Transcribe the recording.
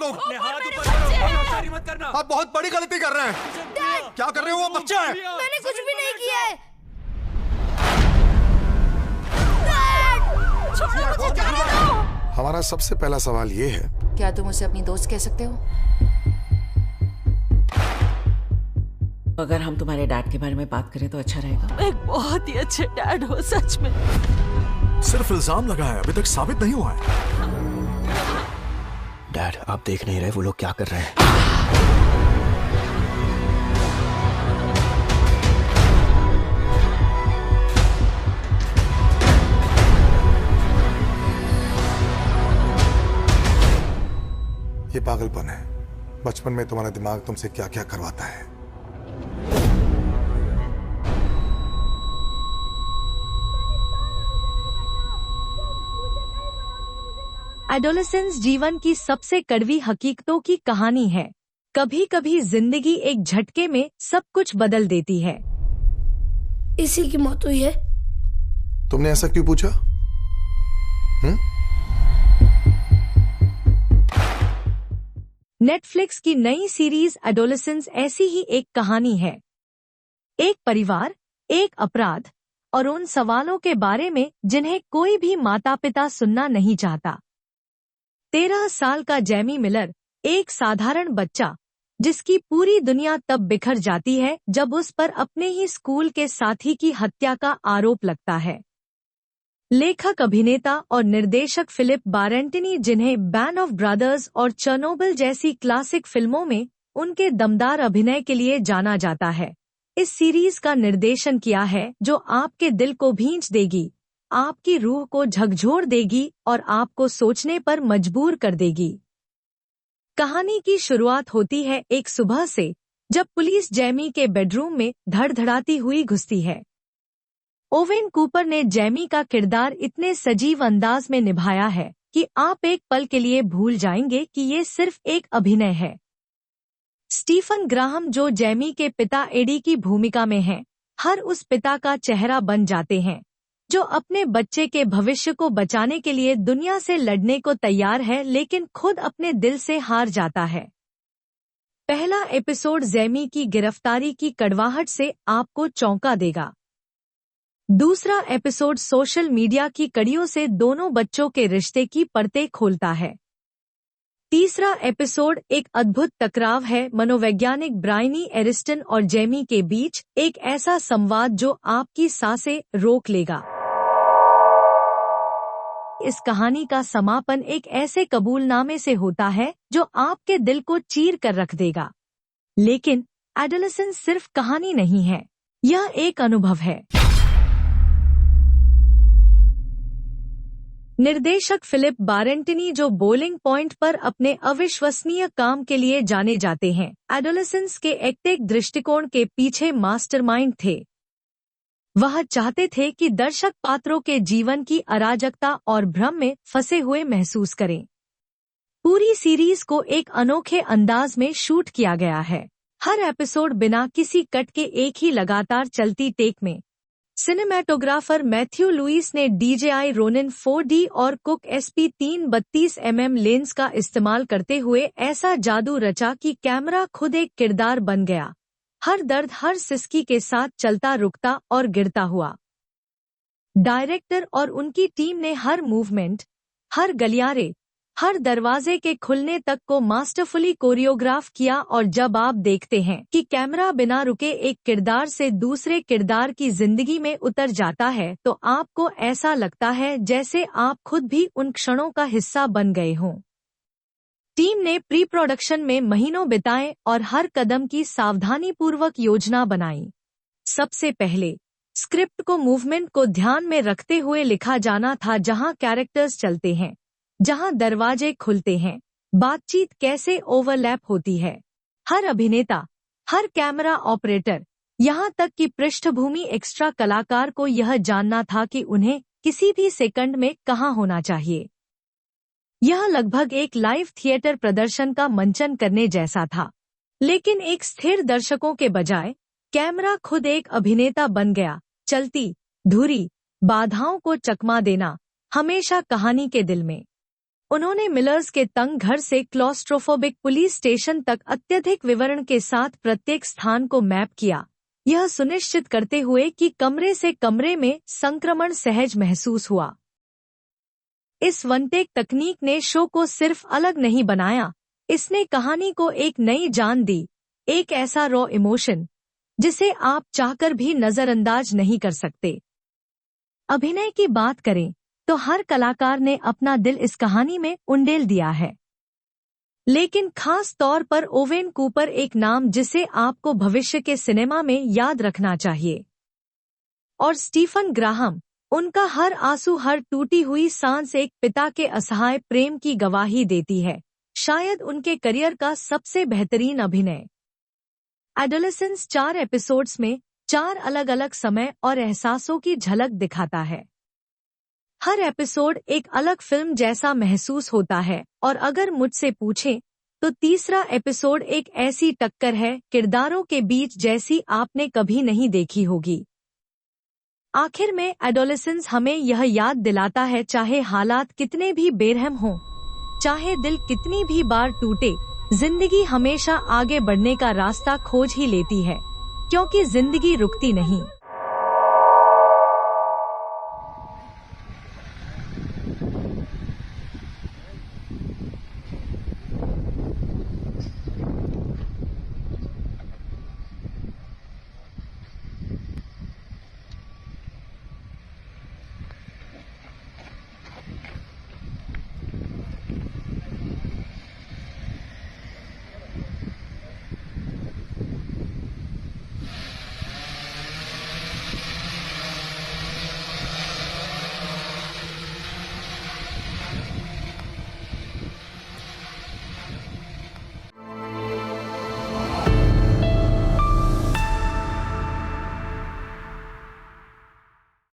लोग। अपने हाथ ऊपर करो, होशियारी मत करना। आप बहुत बड़ी गलती कर रहे हैं। क्या कर रहे हो? वो बच्चा है। मैंने कुछ भी नहीं किया है। मुझे जाने दो। हमारा सबसे पहला सवाल ये है, क्या तुम उसे अपनी दोस्त कह सकते हो? अगर हम तुम्हारे डैड के बारे में बात करें तो अच्छा रहेगा। एक बहुत ही अच्छे डैड हो सच में। सिर्फ इल्जाम लगा है, अभी तक साबित नहीं हुआ है। डैड, आप देख नहीं रहे वो लोग क्या कर रहे हैं? ये पागलपन है। बचपन में तुम्हारा दिमाग तुमसे क्या क्या करवाता है। एडोलेसेंस जीवन की सबसे कड़वी हकीकतों की कहानी है। कभी कभी जिंदगी एक झटके में सब कुछ बदल देती है। इसी की मौत हुई है। तुमने ऐसा क्यों पूछा? नेटफ्लिक्स की नई सीरीज एडोलेसेंस ऐसी ही एक कहानी है। एक परिवार, एक अपराध और उन सवालों के बारे में जिन्हें कोई भी माता पिता सुनना नहीं चाहता। 13 साल का जैमी मिलर, एक साधारण बच्चा जिसकी पूरी दुनिया तब बिखर जाती है जब उस पर अपने ही स्कूल के साथी की हत्या का आरोप लगता है। लेखक, अभिनेता और निर्देशक फिलिप बारेंटिनी, जिन्हें बैंड ऑफ ब्रदर्स और चर्नोबिल जैसी क्लासिक फिल्मों में उनके दमदार अभिनय के लिए जाना जाता है, इस सीरीज का निर्देशन किया है जो आपके दिल को भींच देगी, आपकी रूह को झकझोर देगी और आपको सोचने पर मजबूर कर देगी। कहानी की शुरुआत होती है एक सुबह से जब पुलिस जैमी के बेडरूम में धड़धड़ाती हुई घुसती है। ओवेन कूपर ने जैमी का किरदार इतने सजीव अंदाज में निभाया है कि आप एक पल के लिए भूल जाएंगे कि ये सिर्फ एक अभिनय है। स्टीफन ग्राहम, जो जैमी के पिता एडी की भूमिका में हैं, हर उस पिता का चेहरा बन जाते हैं जो अपने बच्चे के भविष्य को बचाने के लिए दुनिया से लड़ने को तैयार है लेकिन खुद अपने दिल से हार जाता है। पहला एपिसोड जैमी की गिरफ्तारी की कड़वाहट से आपको चौंका देगा। दूसरा एपिसोड सोशल मीडिया की कड़ियों से दोनों बच्चों के रिश्ते की परतें खोलता है। तीसरा एपिसोड एक अद्भुत टकराव है, मनोवैज्ञानिक ब्रायनी एरिस्टन और जैमी के बीच एक ऐसा संवाद जो आपकी सांसें रोक लेगा। इस कहानी का समापन एक ऐसे कबूलनामे से होता है जो आपके दिल को चीर कर रख देगा। लेकिन एडोलेसेंस सिर्फ कहानी नहीं है, यह एक अनुभव है। निर्देशक फिलिप बारेंटिनी, जो बोलिंग पॉइंट पर अपने अविश्वसनीय काम के लिए जाने जाते हैं, एडोलेसेंस के एक्टिंग दृष्टिकोण के पीछे मास्टरमाइंड थे। वह चाहते थे कि दर्शक पात्रों के जीवन की अराजकता और भ्रम में फंसे हुए महसूस करें। पूरी सीरीज को एक अनोखे अंदाज में शूट किया गया है, हर एपिसोड बिना किसी कट के एक ही लगातार चलती टेक में। सिनेमेटोग्राफर मैथ्यू लुइस ने DJI रोनिन 4D और कुक SP332mm लेंस का इस्तेमाल करते हुए ऐसा जादू रचा कि कैमरा खुद एक किरदार बन गया, हर दर्द, हर सिसकी के साथ चलता, रुकता और गिरता हुआ। डायरेक्टर और उनकी टीम ने हर मूवमेंट, हर गलियारे, हर दरवाजे के खुलने तक को मास्टरफुली कोरियोग्राफ किया और जब आप देखते हैं कि कैमरा बिना रुके एक किरदार से दूसरे किरदार की जिंदगी में उतर जाता है तो आपको ऐसा लगता है जैसे आप खुद भी उन क्षणों का हिस्सा बन गए हों। टीम ने प्री प्रोडक्शन में महीनों बिताए और हर कदम की सावधानीपूर्वक योजना बनाई। सबसे पहले स्क्रिप्ट को मूवमेंट को ध्यान में रखते हुए लिखा जाना था, जहां कैरेक्टर्स चलते हैं, जहां दरवाजे खुलते हैं, बातचीत कैसे ओवरलैप होती है। हर अभिनेता, हर कैमरा ऑपरेटर, यहां तक कि पृष्ठभूमि एक्स्ट्रा कलाकार को यह जानना था कि उन्हें किसी भी सेकंड में कहां होना चाहिए। यह लगभग एक लाइव थिएटर प्रदर्शन का मंचन करने जैसा था, लेकिन एक स्थिर दर्शकों के बजाय कैमरा खुद एक अभिनेता बन गया, चलती धुरी बाधाओं को चकमा देना, हमेशा कहानी के दिल में। उन्होंने मिलर्स के तंग घर से क्लॉस्ट्रोफोबिक पुलिस स्टेशन तक अत्यधिक विवरण के साथ प्रत्येक स्थान को मैप किया, यह सुनिश्चित करते हुए कि कमरे से कमरे में संक्रमण सहज महसूस हुआ। इस वन-टेक तकनीक ने शो को सिर्फ अलग नहीं बनाया, इसने कहानी को एक नई जान दी, एक ऐसा रॉ इमोशन जिसे आप चाहकर भी नजरअंदाज नहीं कर सकते। अभिनय की बात करें तो हर कलाकार ने अपना दिल इस कहानी में उंडेल दिया है, लेकिन खास तौर पर ओवेन कूपर एक नाम जिसे आपको भविष्य के सिनेमा में याद रखना चाहिए। और स्टीफन ग्राहम, उनका हर आंसू, हर टूटी हुई सांस एक पिता के असहाय प्रेम की गवाही देती है, शायद उनके करियर का सबसे बेहतरीन अभिनय। एडोलेसेंस 4 एपिसोड्स में 4 अलग अलग समय और एहसासों की झलक दिखाता है। हर एपिसोड एक अलग फिल्म जैसा महसूस होता है, और अगर मुझसे पूछें तो तीसरा एपिसोड एक ऐसी टक्कर है किरदारों के बीच जैसी आपने कभी नहीं देखी होगी। आखिर में एडोलेसेंस हमें यह याद दिलाता है, चाहे हालात कितने भी बेरहम हों, चाहे दिल कितनी भी बार टूटे, जिंदगी हमेशा आगे बढ़ने का रास्ता खोज ही लेती है, क्योंकि जिंदगी रुकती नहीं।